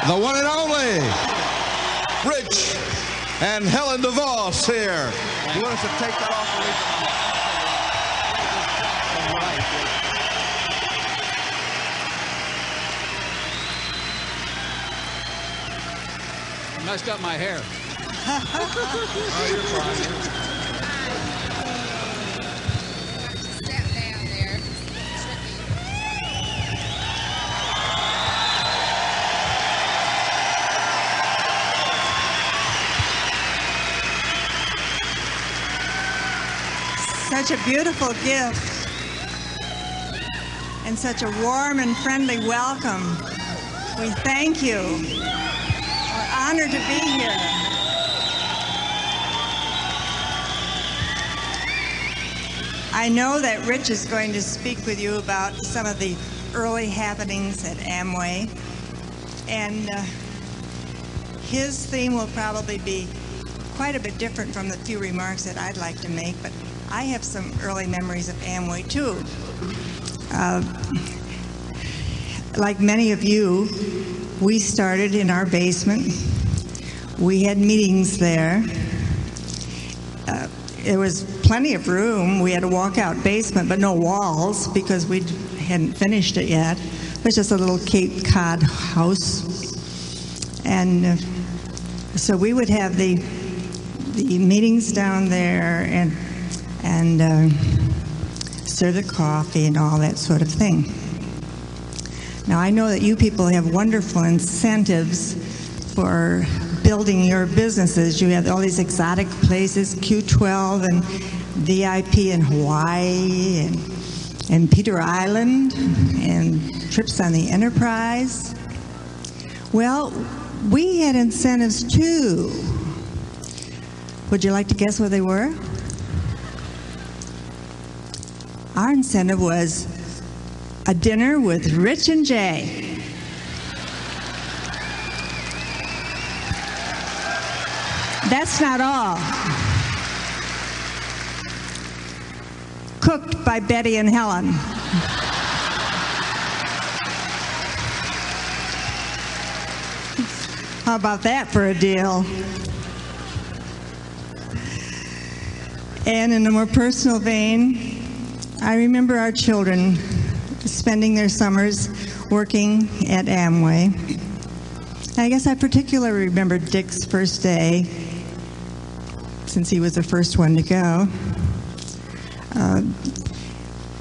the one and only Rich and Helen DeVos here. You want us to take that off? I messed up my hair. Oh, you're fine. Step down there. Such a beautiful gift and such a warm and friendly welcome. We thank you. We're honored to be here. I know that Rich is going to speak with you about some of the early happenings at Amway, and his theme will probably be quite a bit different from the few remarks that I'd like to make, but I have some early memories of Amway too. Like many of you, we started in our basement. We had meetings there. There was plenty of room. We had a walkout basement, but no walls because we hadn't finished it yet. It was just a little Cape Cod house. And so we would have the meetings down there and serve the coffee and all that sort of thing. Now, I know that you people have wonderful incentives for building your businesses. You have all these exotic places, Q12 and VIP in Hawaii and Peter Island and trips on the Enterprise. Well, we had incentives too. Would you like to guess what they were? Our incentive was a dinner with Rich and Jay. That's not all. Cooked by Betty and Helen. How about that for a deal? And in a more personal vein, I remember our children spending their summers working at Amway. I guess I particularly remember Dick's first day, since he was the first one to go.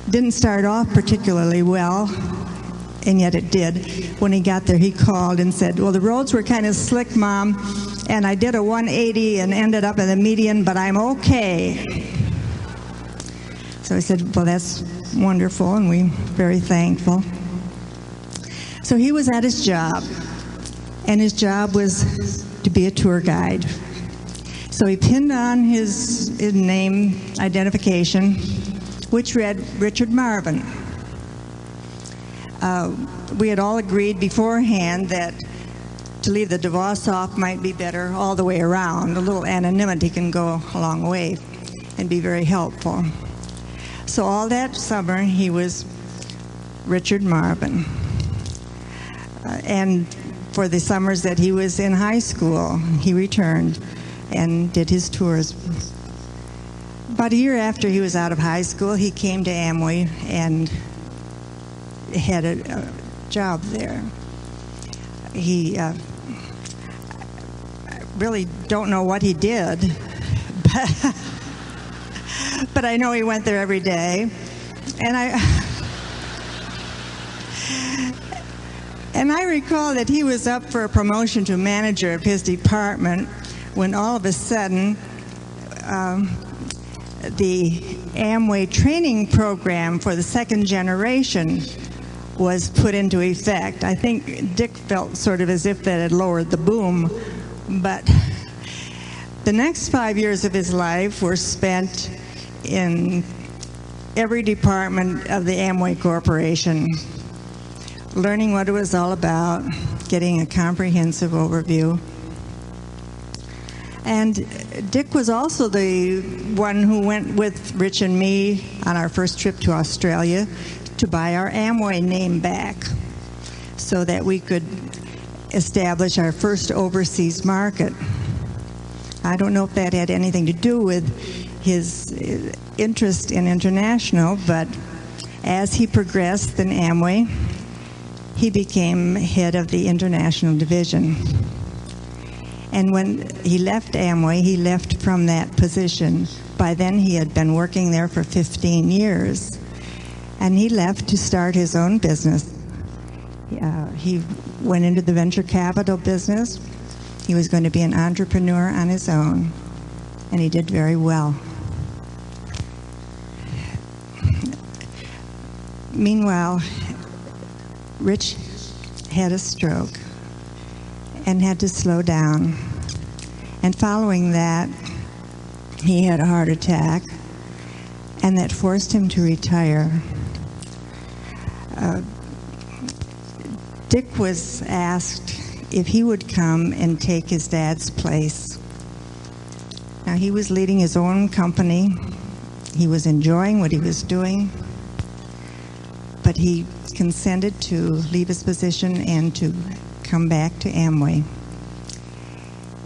Didn't start off particularly well, and yet it did. When he got there, he called and said, well, the roads were kind of slick, Mom, and I did a 180 and ended up in the median, but I'm okay. So I said, well, that's wonderful, and we're very thankful. So he was at his job, and his job was to be a tour guide. So he pinned on his name identification, which read Richard Marvin. We had all agreed beforehand that to leave the DeVos off might be better all the way around. A little anonymity can go a long way and be very helpful. So all that summer, he was Richard Marvin. And for the summers that he was in high school, he returned and did his tours. About a year after he was out of high school, he came to Amway and had a job there. He I really don't know what he did, but I know he went there every day. And I recall that he was up for a promotion to manager of his department when all of a sudden the Amway training program for the second generation was put into effect. I think Dick felt sort of as if that had lowered the boom, but the next 5 years of his life were spent in every department of the Amway Corporation, learning what it was all about, getting a comprehensive overview. And Dick was also the one who went with Rich and me on our first trip to Australia to buy our Amway name back so that we could establish our first overseas market. I don't know if that had anything to do with his interest in international, but as he progressed in Amway, he became head of the international division. And when he left Amway, he left from that position. By then, he had been working there for 15 years. And he left to start his own business. He went into the venture capital business. He was going to be an entrepreneur on his own. And he did very well. Meanwhile, Rich had a stroke and had to slow down. And following that, he had a heart attack, and that forced him to retire. Dick was asked if he would come and take his dad's place. Now, he was leading his own company. He was enjoying what he was doing, but he consented to leave his position and to come back to Amway.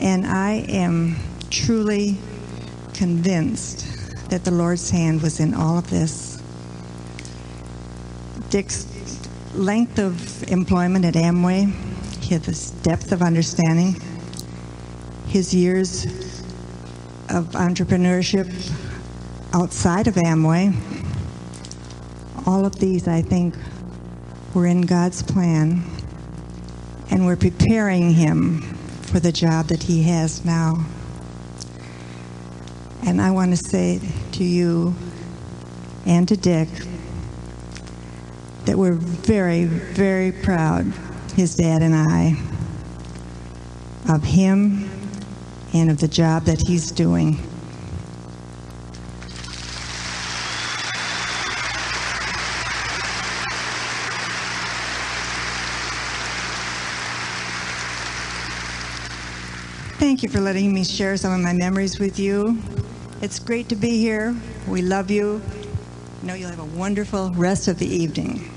And I am truly convinced that the Lord's hand was in all of this. Dick's length of employment at Amway, his depth of understanding, his years of entrepreneurship outside of Amway, all of these, I think, were in God's plan and were preparing him for the job that he has now. And I want to say to you and to Dick that we're very, very proud, his dad and I, of him and of the job that he's doing. Thank you for letting me share some of my memories with you. It's great to be here. We love you. I know you'll have a wonderful rest of the evening.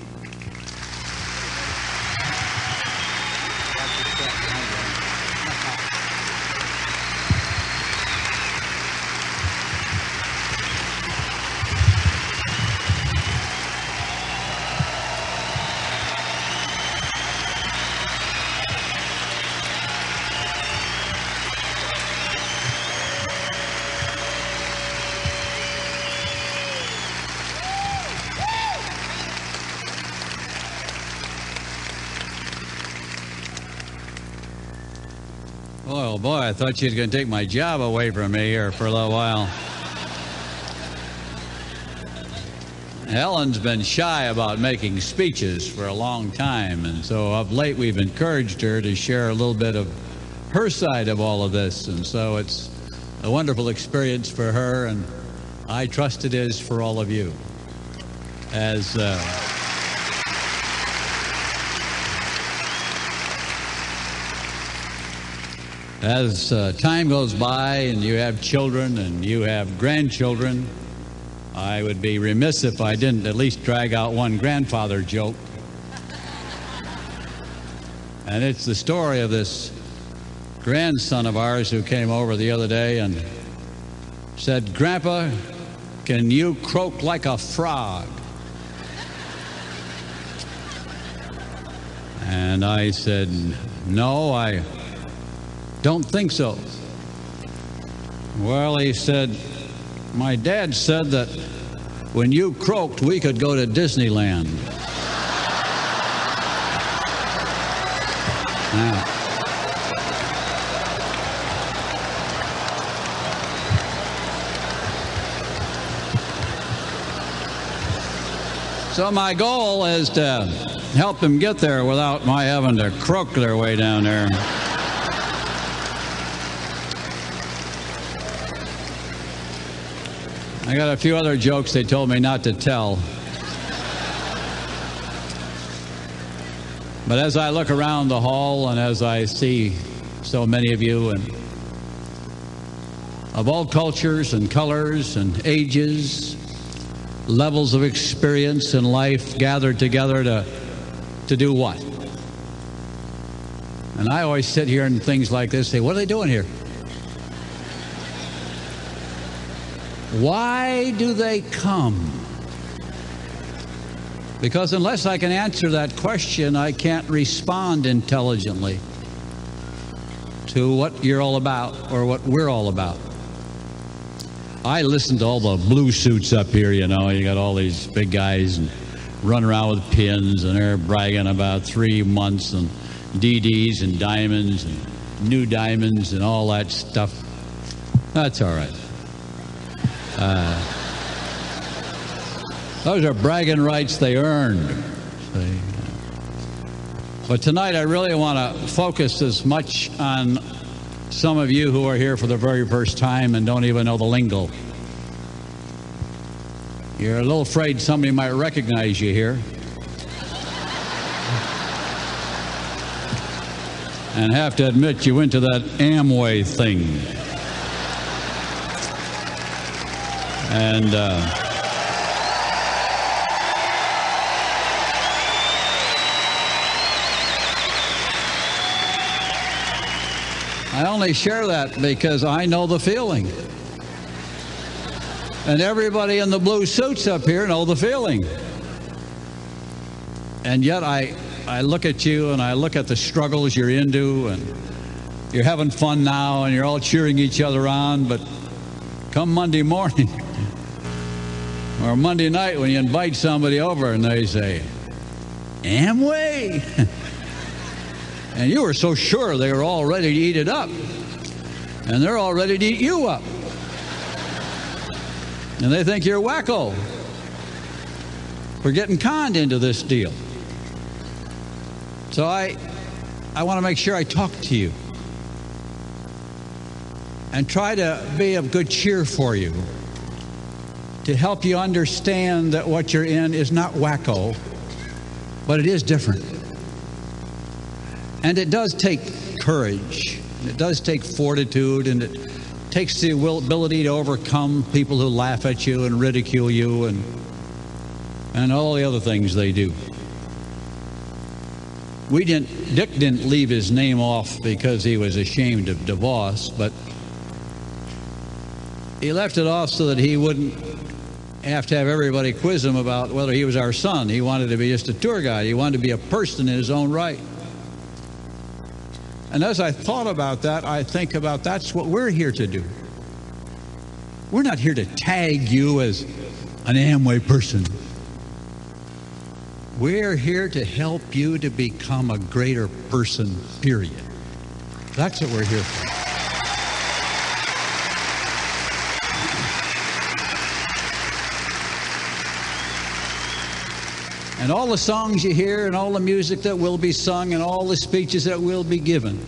Oh, boy, I thought she was going to take my job away from me here for a little while. Helen's been shy about making speeches for a long time, and so of late we've encouraged her to share a little bit of her side of all of this, and so it's a wonderful experience for her, and I trust it is for all of you. As time goes by and you have children and you have grandchildren, I would be remiss if I didn't at least drag out one grandfather joke. And it's the story of this grandson of ours who came over the other day and said, "Grandpa, can you croak like a frog?" And I said, "No, I don't think so." Well, he said, "My dad said that when you croaked, we could go to Disneyland." Now, so my goal is to help them get there without my having to croak their way down there. I got a few other jokes they told me not to tell. But as I look around the hall and as I see so many of you and of all cultures and colors and ages, levels of experience in life gathered together to do what? And I always sit here and things like this, say, what are they doing here? Why do they come? Because unless I can answer that question, I can't respond intelligently to what you're all about or what we're all about. I listen to all the blue suits up here, you know. You got all these big guys and run around with pins, and they're bragging about 3 months and DDs and diamonds and new diamonds and all that stuff. That's all right. Those are bragging rights they earned. But tonight I really want to focus as much on some of you who are here for the very first time and don't even know the lingo. You're a little afraid somebody might recognize you here. And have to admit you went to that Amway thing. And I only share that because I know the feeling. And everybody in the blue suits up here know the feeling. And yet I look at you and I look at the struggles you're into, and you're having fun now and you're all cheering each other on, but come Monday morning or Monday night when you invite somebody over and they say, Amway? And you were so sure they were all ready to eat it up. And they're all ready to eat you up. And they think you're wacko for getting conned into this deal. So I want to make sure I talk to you and try to be of good cheer for you, to help you understand that what you're in is not wacko, but it is different. And it does take courage, and it does take fortitude, and it takes the ability to overcome people who laugh at you and ridicule you and all the other things they do. Dick didn't leave his name off because he was ashamed of DeVos, but he left it off so that he wouldn't have to have everybody quiz him about whether he was our son. He wanted to be just a tour guide. He wanted to be a person in his own right. And as I thought about that, I think about that's what we're here to do. We're not here to tag you as an Amway person. We're here to help you to become a greater person, period. That's what we're here for. And all the songs you hear and all the music that will be sung and all the speeches that will be given,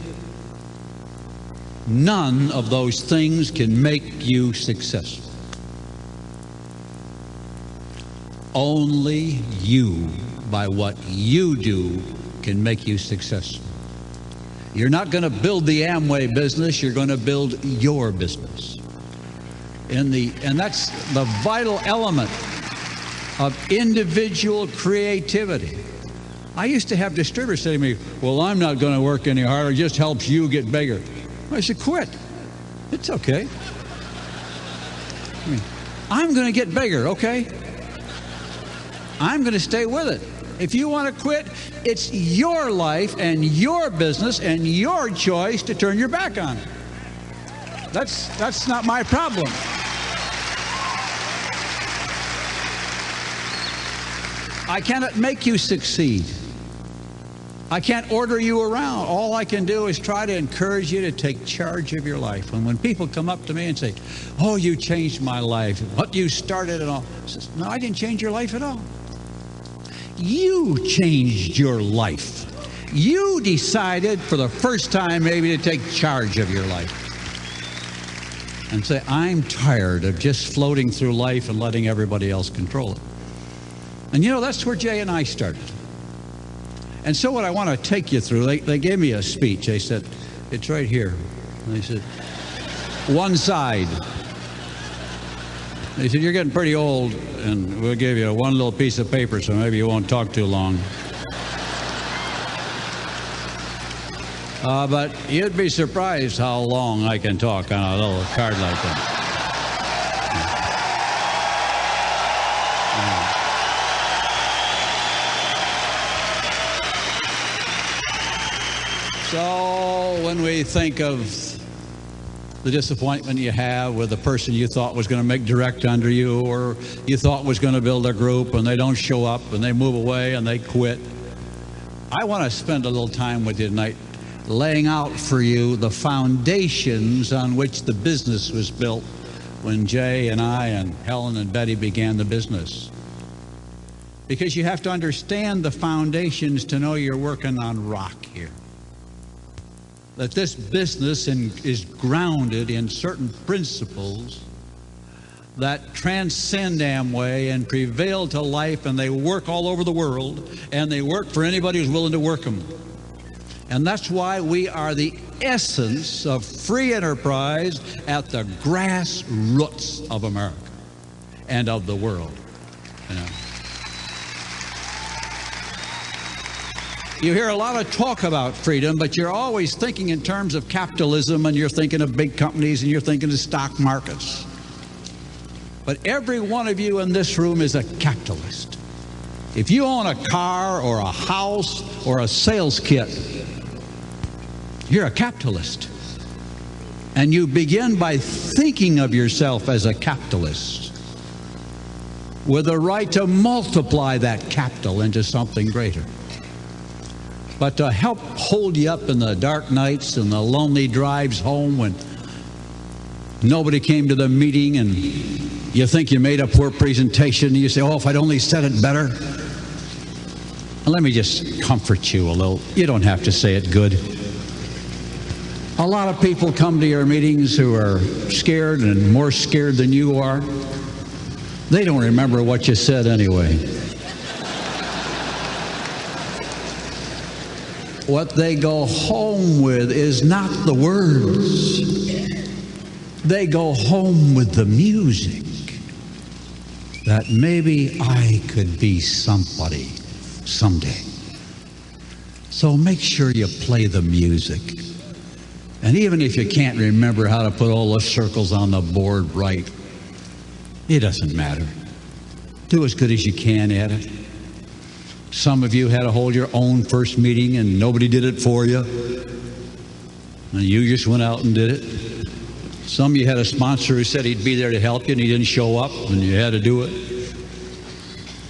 none of those things can make you successful. Only you, by what you do, can make you successful. You're not going to build the Amway business, you're going to build your business. And that's the vital element of individual creativity. I used to have distributors say to me, well, I'm not going to work any harder, it just helps you get bigger. I said, quit. It's okay. I'm going to get bigger, okay? I'm going to stay with it. If you want to quit, it's your life and your business and your choice to turn your back on it. That's not my problem. I cannot make you succeed. I can't order you around. All I can do is try to encourage you to take charge of your life. And when people come up to me and say, oh, you changed my life, what you started and all, I says, no, I didn't change your life at all. You changed your life. You decided for the first time maybe to take charge of your life. And say, I'm tired of just floating through life and letting everybody else control it. And you know, that's where Jay and I started. And so what I want to take you through, they gave me a speech. They said, it's right here. And they said, one side. They said, you're getting pretty old, and we'll give you one little piece of paper so maybe you won't talk too long. But you'd be surprised how long I can talk on a little card like that. So when we think of the disappointment you have with the person you thought was going to make direct under you, or you thought was going to build a group, and they don't show up, and they move away, and they quit, I want to spend a little time with you tonight laying out for you the foundations on which the business was built when Jay and I and Helen and Betty began the business. Because you have to understand the foundations to know you're working on rock here. That this business is grounded in certain principles that transcend Amway and prevail to life, and they work all over the world, and they work for anybody who's willing to work them. And that's why we are the essence of free enterprise at the grassroots of America and of the world. You know. You hear a lot of talk about freedom, but you're always thinking in terms of capitalism, and you're thinking of big companies, and you're thinking of stock markets. But every one of you in this room is a capitalist. If you own a car or a house or a sales kit, you're a capitalist. And you begin by thinking of yourself as a capitalist with the right to multiply that capital into something greater. But to help hold you up in the dark nights and the lonely drives home when nobody came to the meeting and you think you made a poor presentation and you say, oh, if I'd only said it better. And let me just comfort you a little. You don't have to say it good. A lot of people come to your meetings who are scared and more scared than you are. They don't remember what you said anyway. What they go home with is not the words. They go home with the music. That maybe I could be somebody someday. So make sure you play the music. And even if you can't remember how to put all the circles on the board right, it doesn't matter. Do as good as you can at it. Some of you had to hold your own first meeting and nobody did it for you. And you just went out and did it. Some of you had a sponsor who said he'd be there to help you and he didn't show up and you had to do it.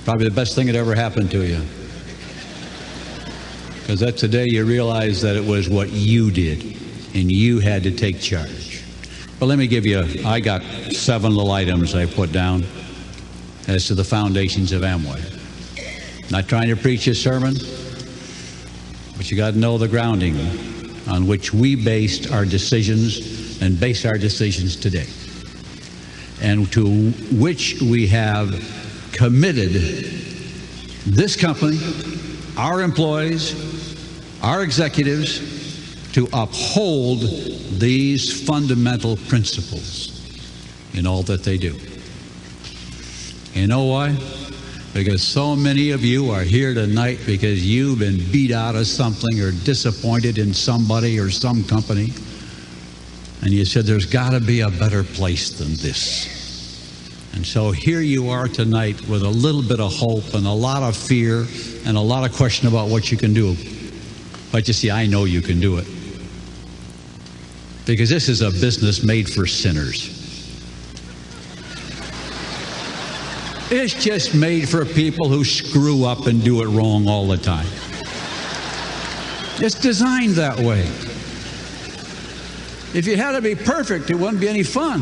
Probably the best thing that ever happened to you. Because that's the day you realize that it was what you did and you had to take charge. But let me give you, I got 7 little items I put down as to the foundations of Amway. Not trying to preach a sermon, but you got to know the grounding on which we based our decisions and base our decisions today, and to which we have committed this company, our employees, our executives, to uphold these fundamental principles in all that they do. You know why? Because so many of you are here tonight because you've been beat out of something or disappointed in somebody or some company. And you said, there's got to be a better place than this. And so here you are tonight with a little bit of hope and a lot of fear and a lot of question about what you can do. But you see, I know you can do it. Because this is a business made for sinners. It's just made for people who screw up and do it wrong all the time. It's designed that way. If you had to be perfect, it wouldn't be any fun.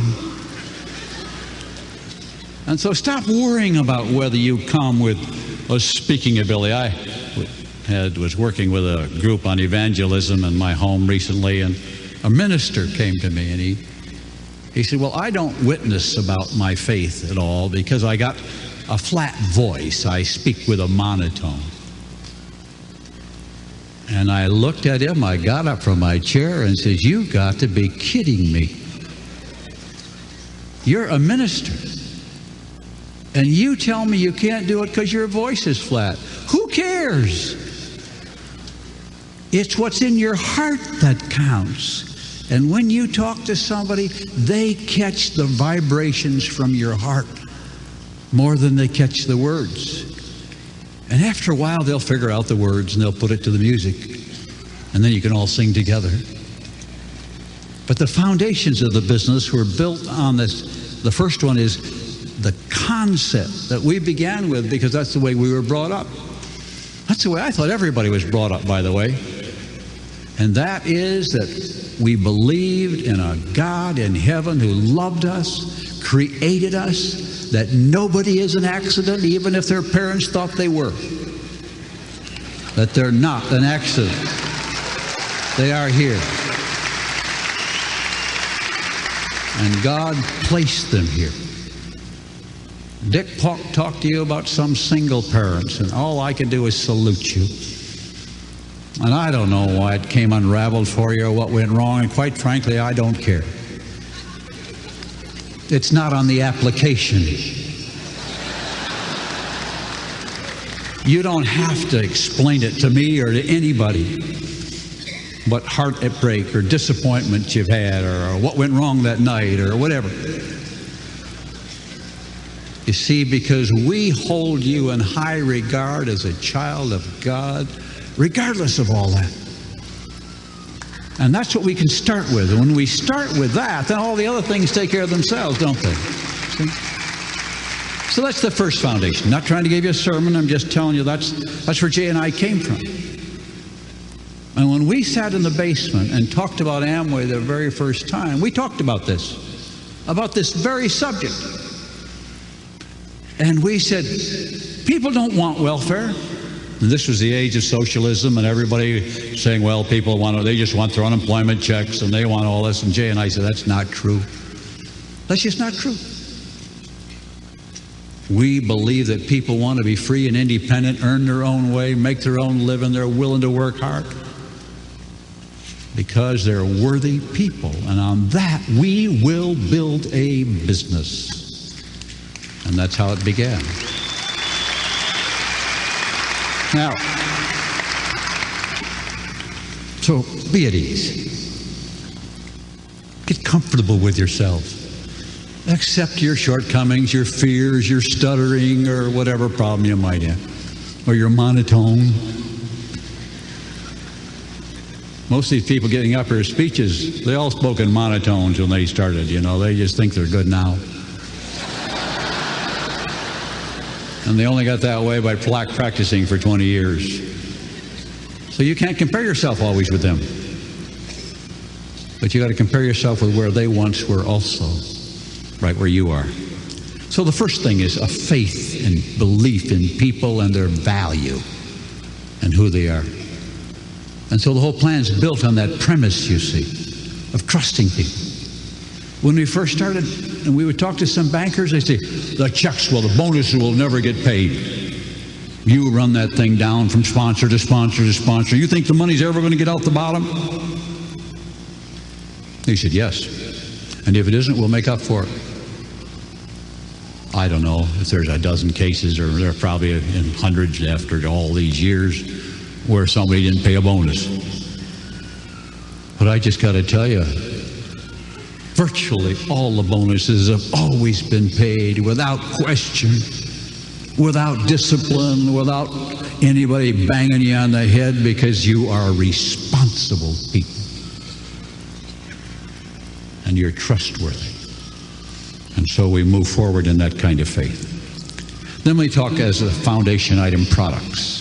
And so stop worrying about whether you come with, speaking of Billy, I was working with a group on evangelism in my home recently, and a minister came to me and he said, well, I don't witness about my faith at all because I got a flat voice. I speak with a monotone. And I looked at him, I got up from my chair and said, you've got to be kidding me. You're a minister. And you tell me you can't do it because your voice is flat. Who cares? It's what's in your heart that counts. And when you talk to somebody, they catch the vibrations from your heart more than they catch the words. And after a while, they'll figure out the words and they'll put it to the music. And then you can all sing together. But the foundations of the business were built on this. The first one is the concept that we began with, because that's the way we were brought up. That's the way I thought everybody was brought up, by the way. And that is that we believed in a God in heaven who loved us, created us, that nobody is an accident, even if their parents thought they were. That they're not an accident. They are here. And God placed them here. Dick talked to you about some single parents, and all I can do is salute you. And I don't know why it came unraveled for you or what went wrong, and quite frankly, I don't care. It's not on the application. You don't have to explain it to me or to anybody what heartbreak or disappointment you've had or what went wrong that night or whatever. You see, because we hold you in high regard as a child of God, regardless of all that. And that's what we can start with. And when we start with that, then all the other things take care of themselves, don't they? See? So that's the first foundation. Not trying to give you a sermon, I'm just telling you that's where Jay and I came from. And when we sat in the basement and talked about Amway the very first time, we talked about this very subject. And we said, people don't want welfare. And this was the age of socialism and everybody saying, well, people they just want their unemployment checks and they want all this. And Jay and I said, that's not true. That's just not true. We believe that people want to be free and independent, earn their own way, make their own living. They're willing to work hard because they're worthy people. And on that, we will build a business. And that's how it began. Now, so be at ease. Get comfortable with yourself. Accept your shortcomings, your fears, your stuttering, or whatever problem you might have, or your monotone. Most of these people getting up here speeches, they all spoke in monotones when they started. They just think they're good now. And they only got that way by practicing for 20 years. So you can't compare yourself always with them. But you got to compare yourself with where they once were also, right where you are. So the first thing is a faith and belief in people and their value and who they are. And so the whole plan is built on that premise, you see, of trusting people. When we first started, and we would talk to some bankers, they say, the checks, the bonuses will never get paid. You run that thing down from sponsor to sponsor to sponsor. You think the money's ever going to get out the bottom? He said, yes. And if it isn't, we'll make up for it. I don't know if there's a dozen cases, or there are probably in hundreds after all these years, where somebody didn't pay a bonus. But I just got to tell you, virtually all the bonuses have always been paid without question, without discipline, without anybody banging you on the head, because you are responsible people. And you're trustworthy. And so we move forward in that kind of faith. Then we talk as a foundation item, products.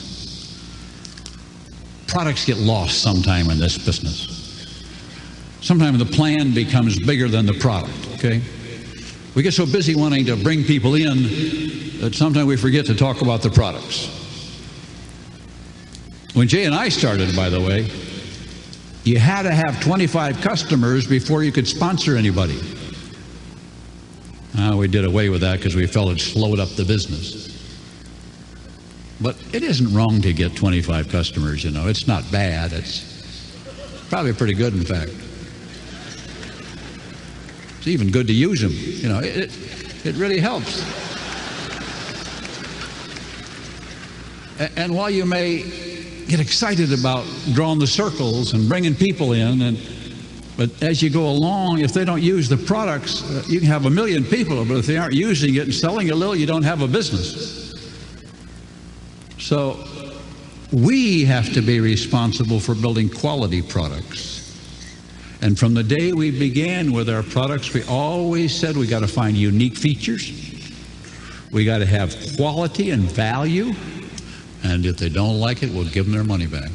Products get lost sometime in this business. Sometimes the plan becomes bigger than the product, okay? We get so busy wanting to bring people in that sometimes we forget to talk about the products. When Jay and I started, by the way, you had to have 25 customers before you could sponsor anybody. We did away with that because we felt it slowed up the business. But it isn't wrong to get 25 customers, It's not bad. It's probably pretty good, in fact. It's even good to use them. It really helps. And while you may get excited about drawing the circles and bringing people in, but as you go along, if they don't use the products, you can have 1 million people, but if they aren't using it and selling a little, you don't have a business. So we have to be responsible for building quality products. And from the day we began with our products, we always said we got to find unique features. We got to have quality and value. And if they don't like it, we'll give them their money back.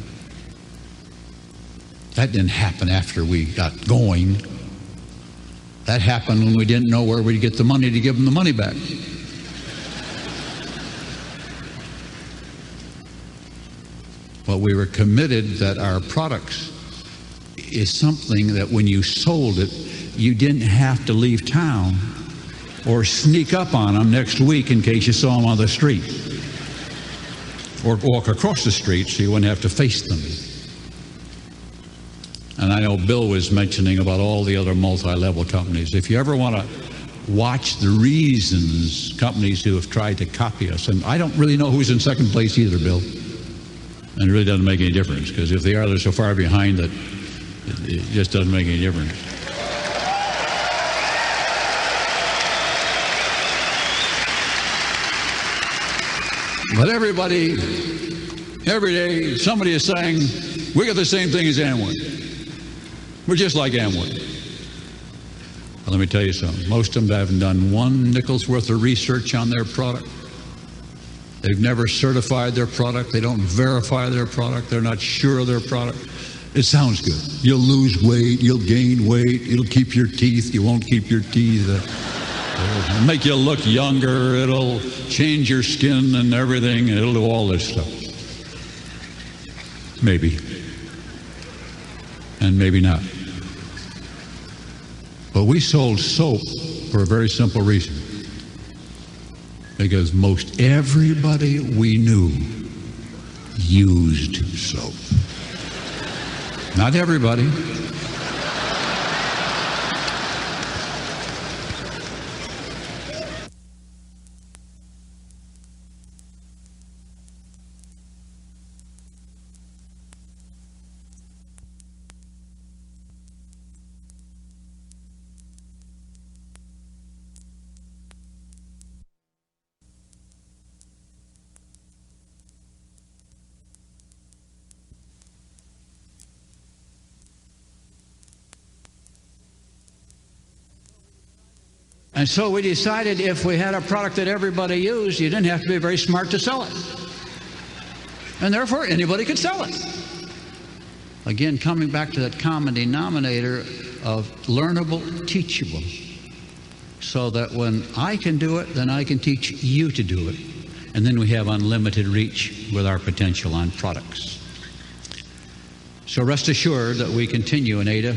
That didn't happen after we got going. That happened when we didn't know where we'd get the money to give them the money back. But we were committed that our products is something that when you sold it, you didn't have to leave town or sneak up on them next week in case you saw them on the street, or walk across the street so you wouldn't have to face them. And I know Bill was mentioning about all the other multi-level companies. If you ever want to watch the reasons companies who have tried to copy us, and I don't really know who's in second place either, Bill, and it really doesn't make any difference, because if they are, they're so far behind that it just doesn't make any difference. But everybody, every day, somebody is saying, we got the same thing as Amway. We're just like Amway. Well, let me tell you something. Most of them haven't done one nickel's worth of research on their product. They've never certified their product. They don't verify their product. They're not sure of their product. It sounds good. You'll lose weight. You'll gain weight. It'll keep your teeth. You won't keep your teeth. It'll make you look younger. It'll change your skin and everything. It'll do all this stuff. Maybe. And maybe not. But we sold soap for a very simple reason. Because most everybody we knew used soap. Not everybody. And so we decided if we had a product that everybody used, you didn't have to be very smart to sell it. And therefore, anybody could sell it. Again, coming back to that common denominator of learnable, teachable. So that when I can do it, then I can teach you to do it. And then we have unlimited reach with our potential on products. So rest assured that we continue in Ada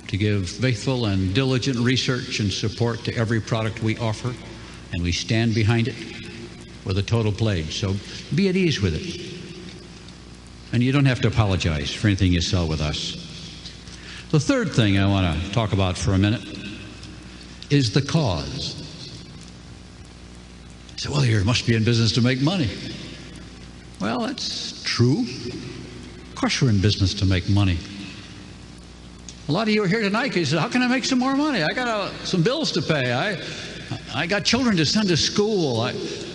to give faithful and diligent research and support to every product we offer, and we stand behind it with a total pledge. So be at ease with it. And you don't have to apologize for anything you sell with us. The third thing I want to talk about for a minute is the cause. You say, well, you must be in business to make money. Well, that's true. Of course we're in business to make money. A lot of you are here tonight because you say, how can I make some more money? I got some bills to pay. I got children to send to school.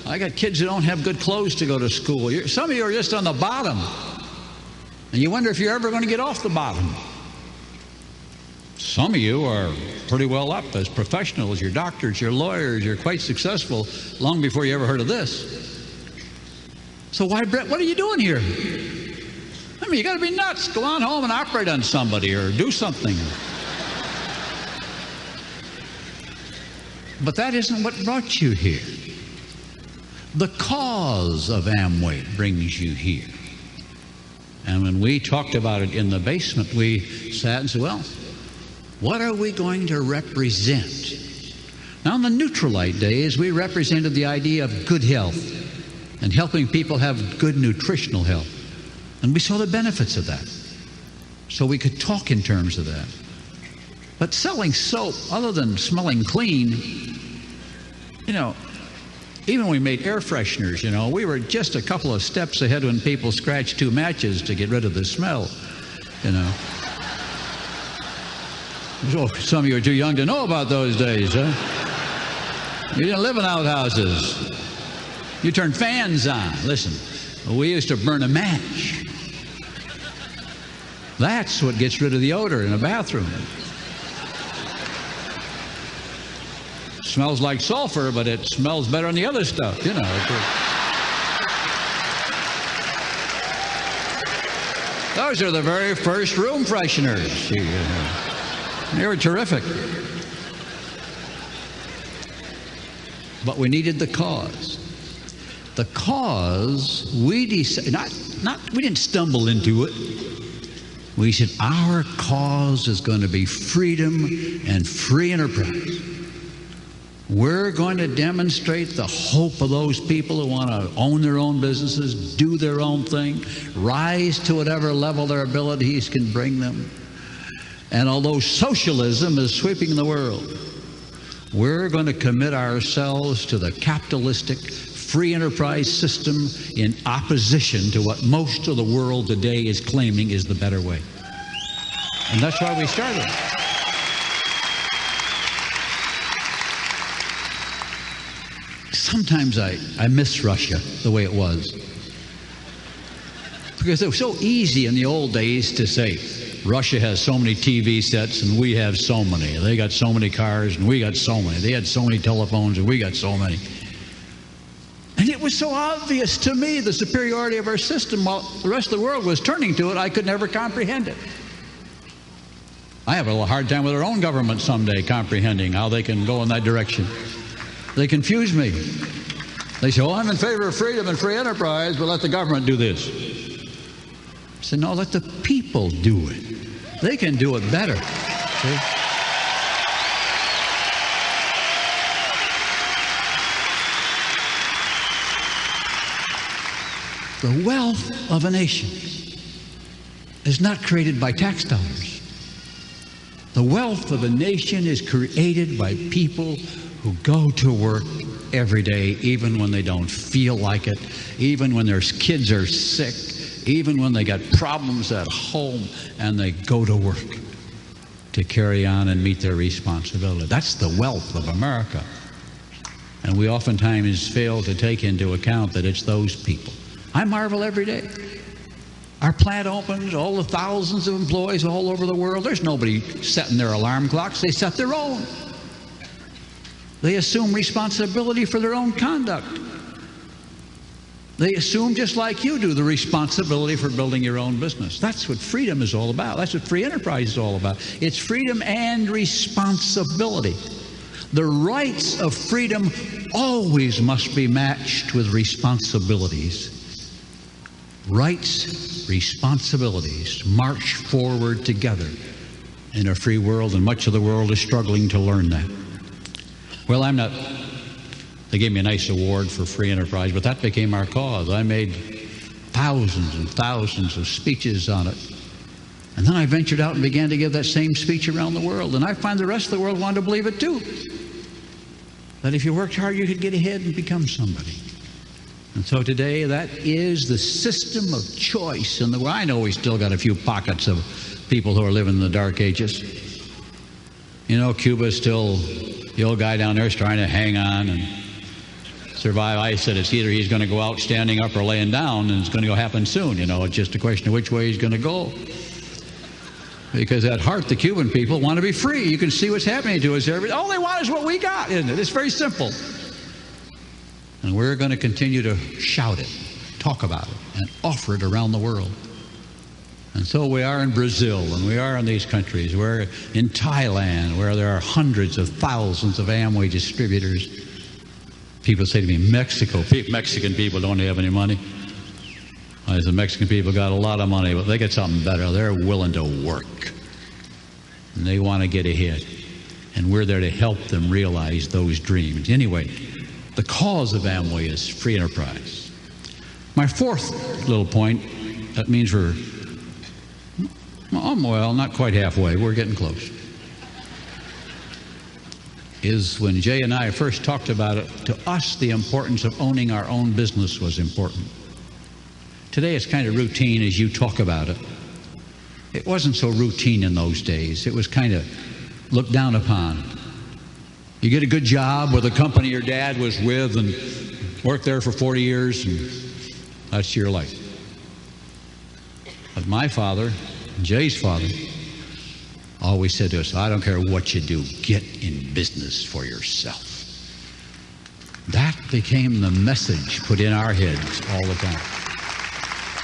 I got kids who don't have good clothes to go to school. Some of you are just on the bottom. And you wonder if you're ever going to get off the bottom. Some of you are pretty well up as professionals. You're doctors, you're lawyers, you're quite successful long before you ever heard of this. So why, Brett, what are you doing here? I mean, you got to be nuts. Go on home and operate on somebody or do something. But that isn't what brought you here. The cause of Amway brings you here. And when we talked about it in the basement, we sat and said, well, what are we going to represent? Now, in the Nutrilite days, we represented the idea of good health and helping people have good nutritional health. And we saw the benefits of that. So we could talk in terms of that. But selling soap, other than smelling clean, you know, Even when we made air fresheners, you know, we were just a couple of steps ahead when people scratched 2 matches to get rid of the smell, you know. So some of you are too young to know about those days, huh? You didn't live in outhouses. You turned fans on. Listen, we used to burn a match. That's what gets rid of the odor in a bathroom. Smells like sulfur, but it smells better than the other stuff, you know. Those are the very first room fresheners. They were terrific. But we needed the cause. The cause, we decided, we didn't stumble into it. We said, our cause is going to be freedom and free enterprise. We're going to demonstrate the hope of those people who want to own their own businesses, do their own thing, rise to whatever level their abilities can bring them. And although socialism is sweeping the world, we're going to commit ourselves to the capitalistic free enterprise system in opposition to what most of the world today is claiming is the better way. And that's why we started. Sometimes I miss Russia the way it was. Because it was so easy in the old days to say, Russia has so many TV sets and we have so many. They got so many cars and we got so many. They had so many telephones and we got so many. And it was so obvious to me, the superiority of our system, while the rest of the world was turning to it, I could never comprehend it. I have a little hard time with our own government someday comprehending how they can go in that direction. They confuse me. They say, oh, I'm in favor of freedom and free enterprise, but let the government do this. I said, no, let the people do it. They can do it better. See? The wealth of a nation is not created by tax dollars. The wealth of a nation is created by people who go to work every day, even when they don't feel like it, even when their kids are sick, even when they got problems at home, and they go to work to carry on and meet their responsibility. That's the wealth of America. And we oftentimes fail to take into account that it's those people. I marvel every day. Our plant opens, all the thousands of employees all over the world. There's nobody setting their alarm clocks. They set their own. They assume responsibility for their own conduct. They assume, just like you do, the responsibility for building your own business. That's what freedom is all about. That's what free enterprise is all about. It's freedom and responsibility. The rights of freedom always must be matched with responsibilities. Rights, responsibilities march forward together in a free world, and much of the world is struggling to learn that. Well, they gave me a nice award for free enterprise, but that became our cause. I made thousands and thousands of speeches on it. And then I ventured out and began to give that same speech around the world. And I find the rest of the world wanted to believe it too. That if you worked hard, you could get ahead and become somebody. And so today, that is the system of choice in the world. I know we still got a few pockets of people who are living in the dark ages. You know, Cuba is still, the old guy down there is trying to hang on and survive. I said it's either he's going to go out standing up or laying down, and it's going to go happen soon. You know, it's just a question of which way he's going to go. Because at heart, the Cuban people want to be free. You can see what's happening to us there. All they want is what we got, isn't it? It's very simple. And we're going to continue to shout it, talk about it, and offer it around the world. And so we are in Brazil, and we are in these countries. We're in Thailand, where there are hundreds of thousands of Amway distributors. People say to me, Mexico, Mexican people don't have any money. I said, Mexican people got a lot of money, but they get something better. They're willing to work. And they want to get ahead. And we're there to help them realize those dreams. Anyway, the cause of Amway is free enterprise. My fourth little point, that means we're, well, not quite halfway. We're getting close. is when Jay and I first talked about it, to us the importance of owning our own business was important. Today it's kind of routine as you talk about it. It wasn't so routine in those days. It was kind of looked down upon. You get a good job with a company your dad was with and worked there for 40 years, and that's your life. But my father, Jay's father, always said to us, I don't care what you do, get in business for yourself. That became the message put in our heads all the time.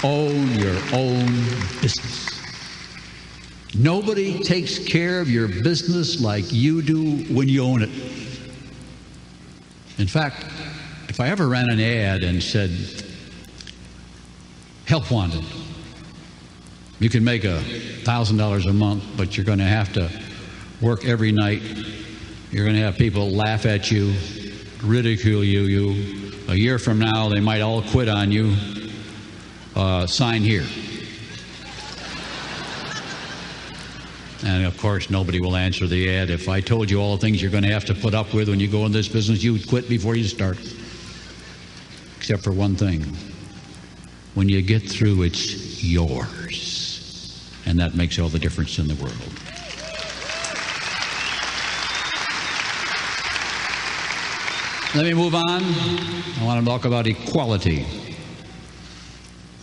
Own your own business. Nobody takes care of your business like you do when you own it. In fact, if I ever ran an ad and said, help wanted, you can make $1,000 a month, but you're going to have to work every night. You're going to have people laugh at you, ridicule you. A year from now, they might all quit on you. Sign here. And of course, nobody will answer the ad. If I told you all the things you're going to have to put up with when you go in this business, you would quit before you start. Except for one thing. When you get through, it's yours. And that makes all the difference in the world. Let me move on. I want to talk about equality.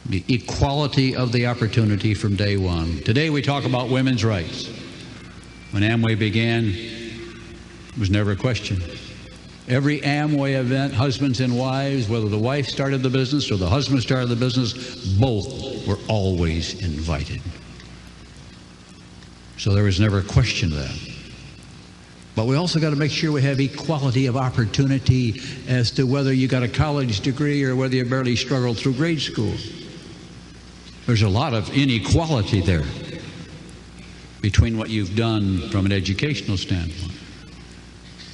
The equality of the opportunity from day one. Today we talk about women's rights. When Amway began, it was never a question. Every Amway event, husbands and wives, whether the wife started the business or the husband started the business, both were always invited. So there was never a question of that. But we also got to make sure we have equality of opportunity as to whether you got a college degree or whether you barely struggled through grade school. There's a lot of inequality there between what you've done from an educational standpoint.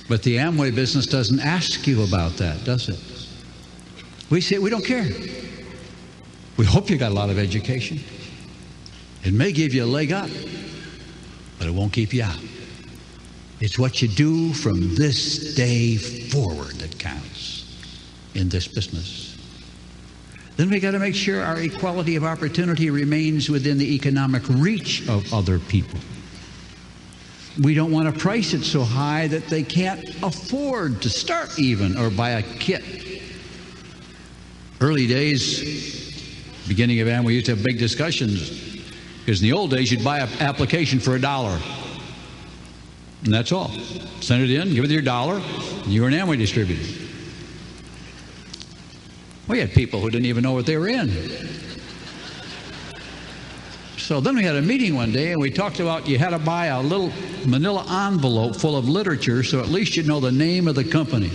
But the Amway business doesn't ask you about that, does it? We say we don't care. We hope you got a lot of education. It may give you a leg up, but it won't keep you out. It's what you do from this day forward that counts in this business. Then we got to make sure our equality of opportunity remains within the economic reach of other people. We don't want to price it so high that they can't afford to start even or buy a kit. Early days, beginning of Amway, we used to have big discussions because in the old days you'd buy an application for $1. And that's all. Send it in, give it your $1, and you're an Amway distributor. We had people who didn't even know what they were in. So then we had a meeting one day and we talked about you had to buy a little manila envelope full of literature so at least you'd know the name of the company.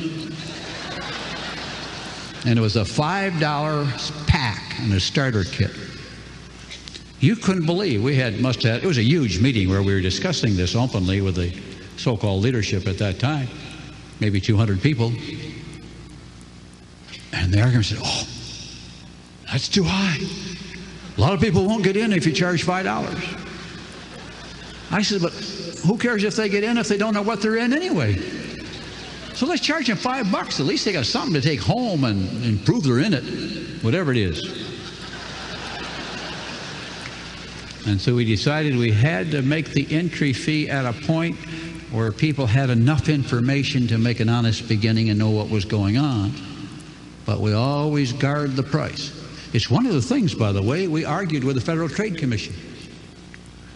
And it was a $5 pack and a starter kit. You couldn't believe it was a huge meeting where we were discussing this openly with the so-called leadership at that time, maybe 200 people. And the argument said, oh, that's too high. A lot of people won't get in if you charge $5. I said, but who cares if they get in if they don't know what they're in anyway? So let's charge them $5. At least they got something to take home and prove they're in it, whatever it is. And so we decided we had to make the entry fee at a point where people had enough information to make an honest beginning and know what was going on. But we always guard the price. It's one of the things, by the way, we argued with the Federal Trade Commission.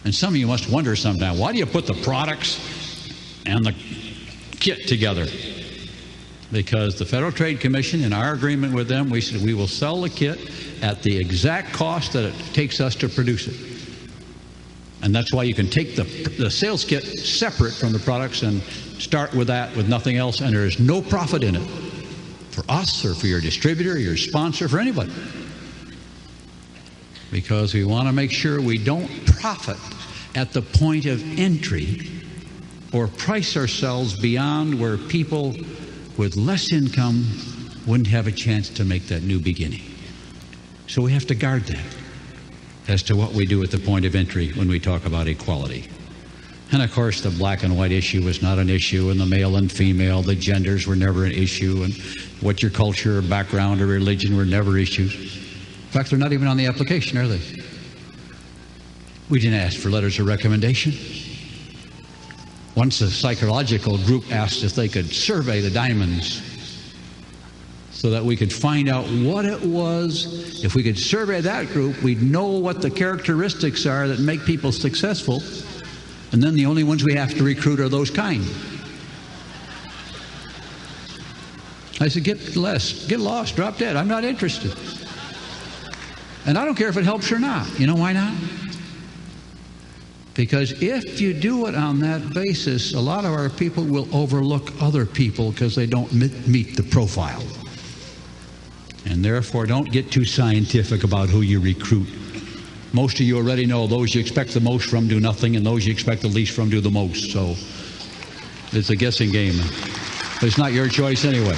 And some of you must wonder sometime, why do you put the products and the kit together? Because the Federal Trade Commission, in our agreement with them, we said we will sell the kit at the exact cost that it takes us to produce it. And that's why you can take the sales kit separate from the products and start with that with nothing else, and there is no profit in it. For us or for your distributor, your sponsor, for anybody. Because we want to make sure we don't profit at the point of entry or price ourselves beyond where people with less income wouldn't have a chance to make that new beginning. So we have to guard that as to what we do at the point of entry when we talk about equality. And of course, the black and white issue was not an issue, and the male and female, the genders were never an issue, and what your culture or background or religion were never issues. In fact, they're not even on the application, are they? We didn't ask for letters of recommendation. Once a psychological group asked if they could survey the diamonds so that we could find out what it was. If we could survey that group, we'd know what the characteristics are that make people successful. And then the only ones we have to recruit are those kind. I said, get lost, drop dead. I'm not interested. And I don't care if it helps or not. You know why not? Because if you do it on that basis, a lot of our people will overlook other people because they don't meet the profile. And therefore, don't get too scientific about who you recruit. Most of you already know those you expect the most from do nothing, and those you expect the least from do the most. So it's a guessing game. But it's not your choice anyway.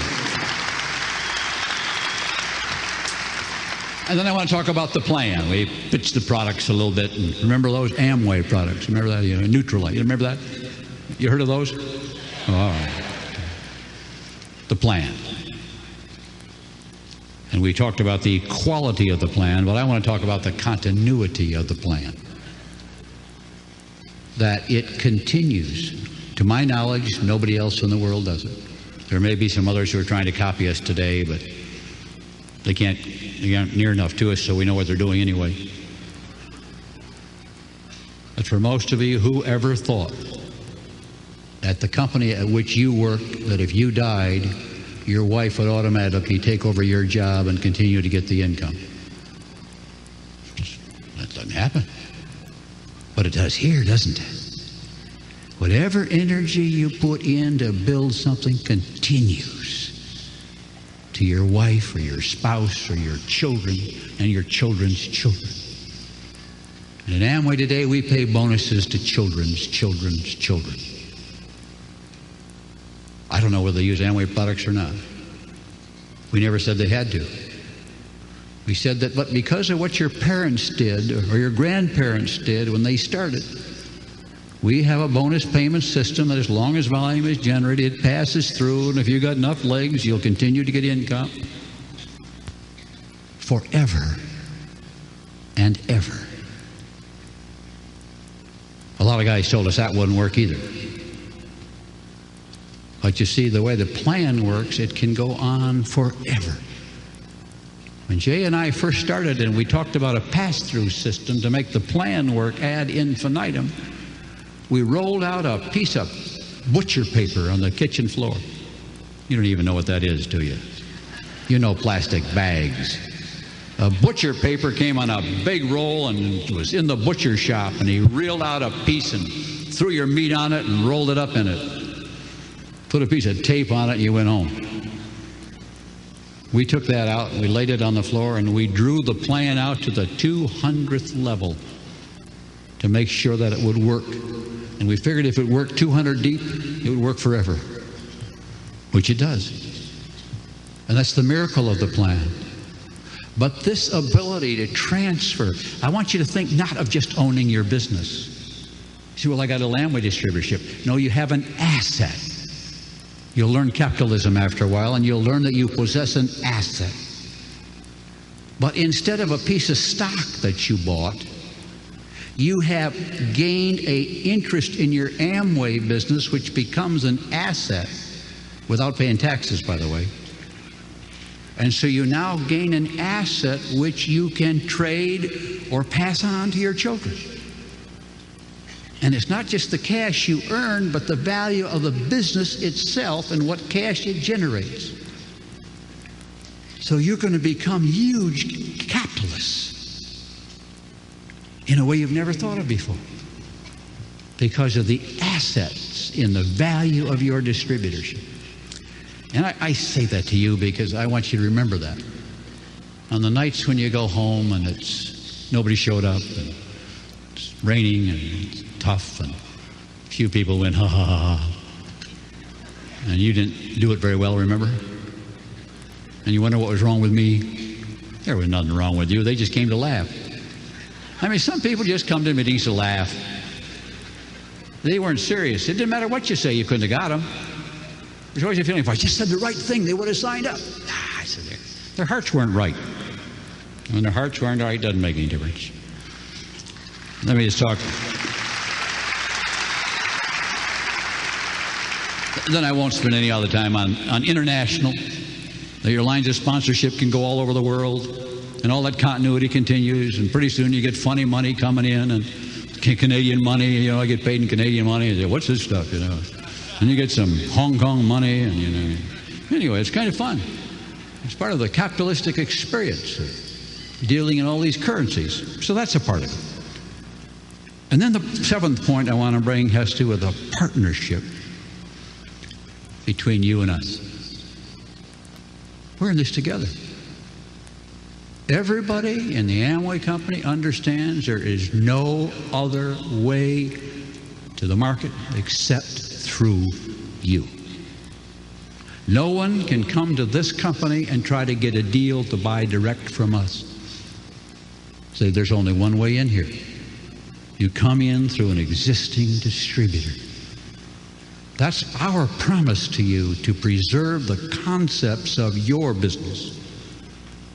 And then I want to talk about the plan. We pitched the products a little bit. And remember those Amway products? Remember that? You know, Neutralite. You remember that? You heard of those? Oh, all right. The plan. And we talked about the quality of the plan, but I want to talk about the continuity of the plan. That it continues. To my knowledge, nobody else in the world does it. There may be some others who are trying to copy us today, but they aren't near enough to us, so we know what they're doing anyway. But for most of you, whoever thought at the company at which you worked that if you died, your wife would automatically take over your job and continue to get the income? That doesn't happen. But it does here, doesn't it? Whatever energy you put in to build something continues to your wife or your spouse or your children and your children's children. And in Amway today, we pay bonuses to children's children. I don't know whether they use Amway products or not. We never said they had to. We said that, but because of what your parents did or your grandparents did when they started, we have a bonus payment system that as long as volume is generated, it passes through, and if you've got enough legs, you'll continue to get income forever and ever. A lot of guys told us that wouldn't work either. But you see, the way the plan works, it can go on forever. When Jay and I first started and we talked about a pass-through system to make the plan work ad infinitum, we rolled out a piece of butcher paper on the kitchen floor. You don't even know what that is, do you? You know plastic bags. A butcher paper came on a big roll and it was in the butcher shop, and he reeled out a piece and threw your meat on it and rolled it up in it. Put a piece of tape on it and you went home. We took that out and we laid it on the floor and we drew the plan out to the 200th level to make sure that it would work. And we figured if it worked 200 deep, it would work forever, which it does. And that's the miracle of the plan. But this ability to transfer, I want you to think not of just owning your business. You say, well, I got a Amway distributorship. No, you have an asset. You'll learn capitalism after a while, and you'll learn that you possess an asset. But instead of a piece of stock that you bought, you have gained an interest in your Amway business, which becomes an asset without paying taxes, by the way. And so you now gain an asset which you can trade or pass on to your children. And it's not just the cash you earn, but the value of the business itself and what cash it generates. So you're going to become huge capitalists in a way you've never thought of before, because of the assets in the value of your distributorship. And I say that to you because I want you to remember that. On the nights when you go home and nobody showed up, and it's raining and it's tough, and a few people went, ha, ha, ha, ha. And you didn't do it very well, remember? And you wonder what was wrong with me. There was nothing wrong with you. They just came to laugh. I mean, some people just come to meetings to laugh. They weren't serious. It didn't matter what you say, you couldn't have got them. There's always a feeling, if I just said the right thing, they would have signed up. I said, their hearts weren't right. When their hearts weren't right, it doesn't make any difference. Let me just talk. Then I won't spend any other time on International. Your lines of sponsorship can go all over the world, and all that continuity continues, and pretty soon you get funny money coming in, and Canadian money, you know, I get paid in Canadian money, and say, what's this stuff, you know? And you get some Hong Kong money, and, you know. Anyway, it's kind of fun. It's part of the capitalistic experience of dealing in all these currencies. So that's a part of it. And then the seventh point I want to bring has to do with a partnership between you and us. We're in this together. Everybody in the Amway company understands there is no other way to the market except through you. No one can come to this company and try to get a deal to buy direct from us. Say, there's only one way in here. You come in through an existing distributor. That's our promise to you, to preserve the concepts of your business.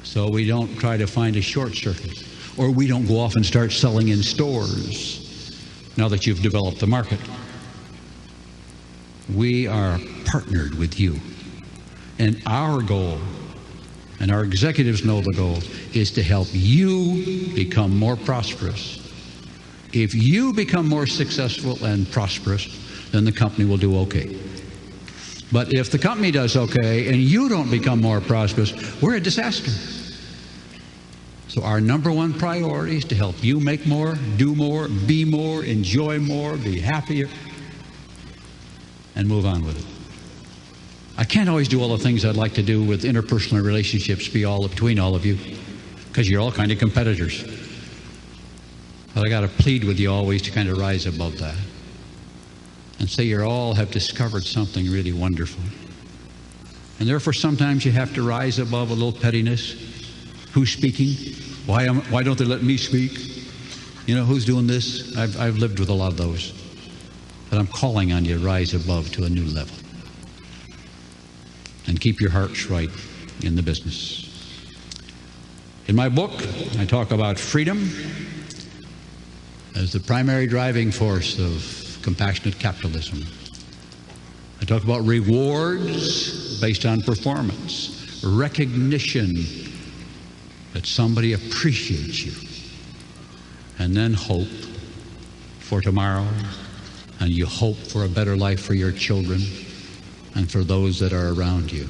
So we don't try to find a short circuit, or we don't go off and start selling in stores now that you've developed the market. We are partnered with you. And our goal, and our executives know the goal, is to help you become more prosperous. If you become more successful and prosperous, then the company will do okay. But if the company does okay and you don't become more prosperous, we're a disaster. So our number one priority is to help you make more, do more, be more, enjoy more, be happier, and move on with it. I can't always do all the things I'd like to do with interpersonal relationships between all of you, because you're all kind of competitors. But I got to plead with you always to kind of rise above that and say you all have discovered something really wonderful. And therefore sometimes you have to rise above a little pettiness. Who's speaking? Why don't they let me speak? You know, who's doing this? I've lived with a lot of those. But I'm calling on you to rise above to a new level. And keep your hearts right in the business. In my book, I talk about freedom as the primary driving force of compassionate capitalism. I talk about rewards based on performance, recognition that somebody appreciates you, and then hope for tomorrow, and you hope for a better life for your children and for those that are around you.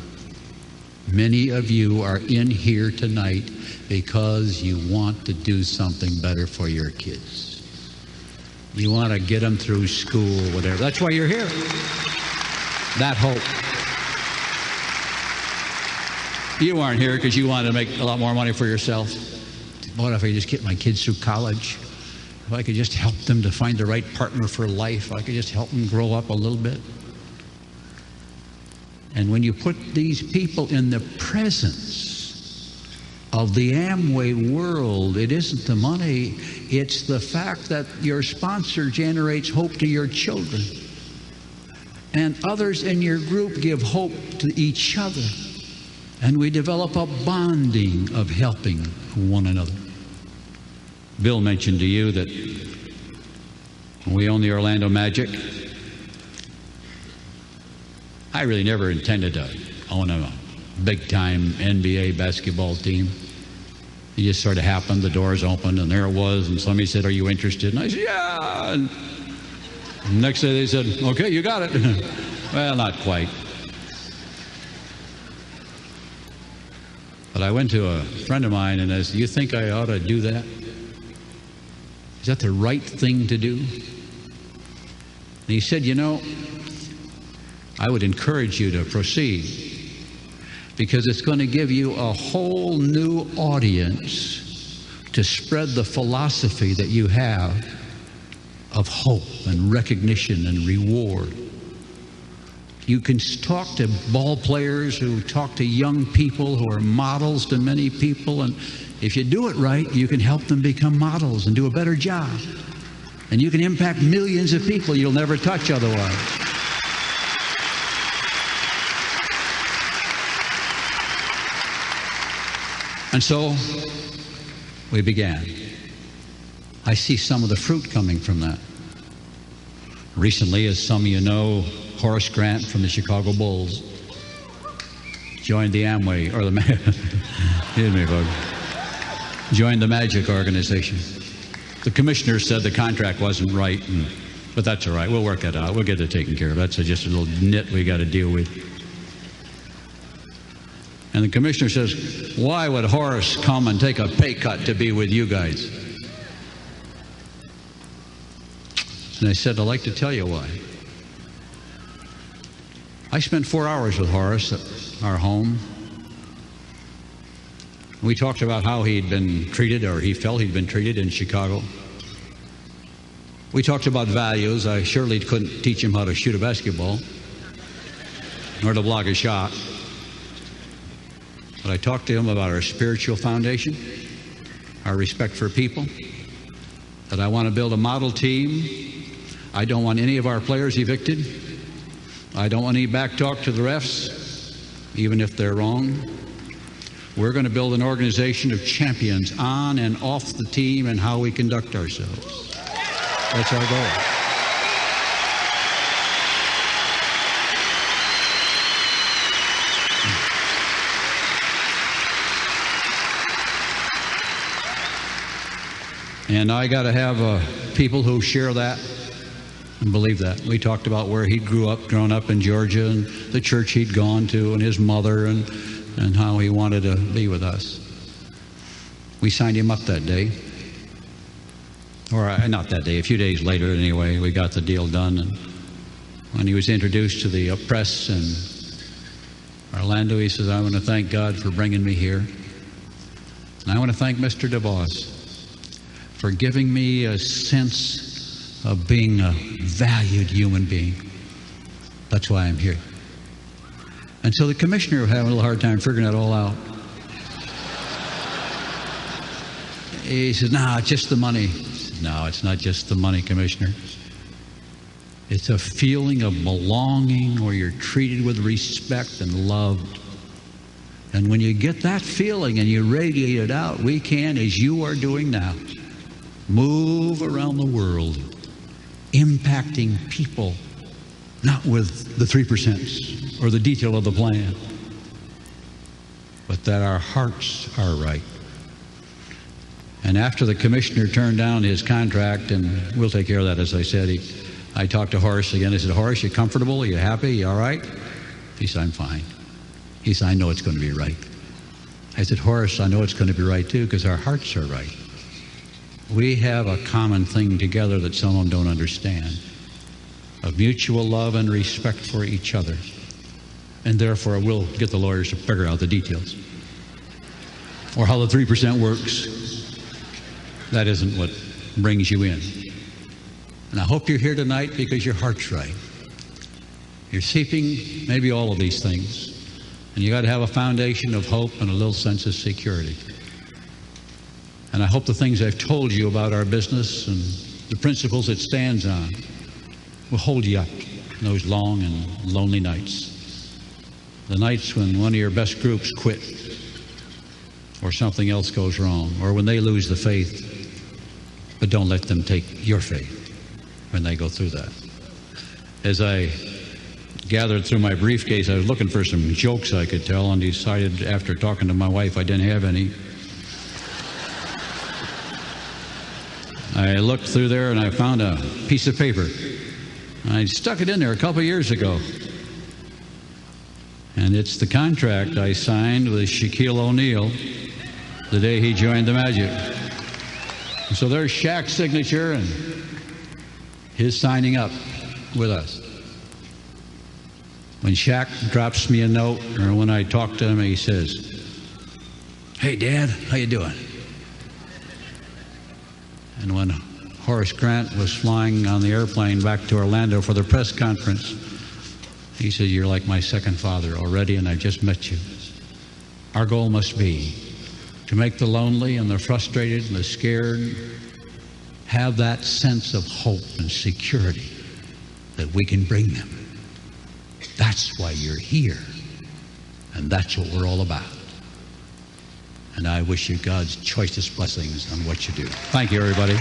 Many of you are in here tonight because you want to do something better for your kids. You want to get them through school, whatever. That's why you're here. That hope. You aren't here because you want to make a lot more money for yourself. What if I just get my kids through college? If I could just help them to find the right partner for life, I could just help them grow up a little bit. And when you put these people in the presence of the Amway world, it isn't the money, it's the fact that your sponsor generates hope to your children. And others in your group give hope to each other. And we develop a bonding of helping one another. Bill mentioned to you that when we own the Orlando Magic, I really never intended to own a big-time NBA basketball team. It just sort of happened. The doors opened, and there it was. And somebody said, "Are you interested?" And I said, "Yeah." And the next day they said, "Okay, you got it." Well, not quite. But I went to a friend of mine and I said, "Do you think I ought to do that? Is that the right thing to do?" And he said, "You know, I would encourage you to proceed because it's going to give you a whole new audience to spread the philosophy that you have of hope and recognition and reward. You can talk to ball players who talk to young people who are models to many people, and if you do it right, you can help them become models and do a better job. And you can impact millions of people you'll never touch otherwise. And so we began. I see some of the fruit coming from that. Recently, as some of you know, Horace Grant from the Chicago Bulls joined the Amway, or the excuse me, folks, joined the Magic organization. The commissioner said the contract wasn't right, but that's all right. We'll work it out. We'll get it taken care of. That's just a little nit we got to deal with. And the commissioner says, why would Horace come and take a pay cut to be with you guys? And I said, I'd like to tell you why. I spent 4 hours with Horace at our home. We talked about how he'd been treated, or he felt he'd been treated in Chicago. We talked about values. I surely couldn't teach him how to shoot a basketball or to block a shot. But I talked to him about our spiritual foundation, our respect for people, that I want to build a model team. I don't want any of our players evicted. I don't want any back talk to the refs, even if they're wrong. We're going to build an organization of champions on and off the team and how we conduct ourselves. That's our goal. And I got to have people who share that and believe that. We talked about where he'd grown up in Georgia, and the church he'd gone to, and his mother, and how he wanted to be with us. We signed him up that day. Or not that day, a few days later anyway, we got the deal done. And when he was introduced to the press in Orlando, he says, I want to thank God for bringing me here. And I want to thank Mr. DeVos for giving me a sense of being a valued human being. That's why I'm here. And so the commissioner was having a little hard time figuring that all out. He says, no, it's just the money. Said, no, it's not just the money, Commissioner. It's a feeling of belonging where you're treated with respect and loved. And when you get that feeling and you radiate it out, we can, as you are doing now, move around the world, impacting people, not with the 3% or the detail of the plan, but that our hearts are right. And after the commissioner turned down his contract, and we'll take care of that, as I said, I talked to Horace again. I said, Horace, you comfortable? Are you happy? You all right? He said, I'm fine. He said, I know it's going to be right. I said, Horace, I know it's going to be right too, because our hearts are right. We have a common thing together that some of them don't understand, of mutual love and respect for each other. And therefore, we'll get the lawyers to figure out the details, or how the 3% works. That isn't what brings you in. And I hope you're here tonight because your heart's right. You're seeking maybe all of these things, and you got to have a foundation of hope and a little sense of security. And I hope the things I've told you about our business and the principles it stands on will hold you up in those long and lonely nights. The nights when one of your best groups quit, or something else goes wrong, or when they lose the faith. But don't let them take your faith when they go through that. As I gathered through my briefcase, I was looking for some jokes I could tell, and decided after talking to my wife I didn't have any. I looked through there and I found a piece of paper. I stuck it in there a couple years ago. And it's the contract I signed with Shaquille O'Neal the day he joined the Magic. So there's Shaq's signature and his signing up with us. When Shaq drops me a note, or when I talk to him, he says, "Hey, Dad, how you doing?" And when Horace Grant was flying on the airplane back to Orlando for the press conference, he said, "You're like my second father already, and I just met you." Our goal must be to make the lonely and the frustrated and the scared have that sense of hope and security that we can bring them. That's why you're here. And that's what we're all about. And I wish you God's choicest blessings on what you do. Thank you, everybody.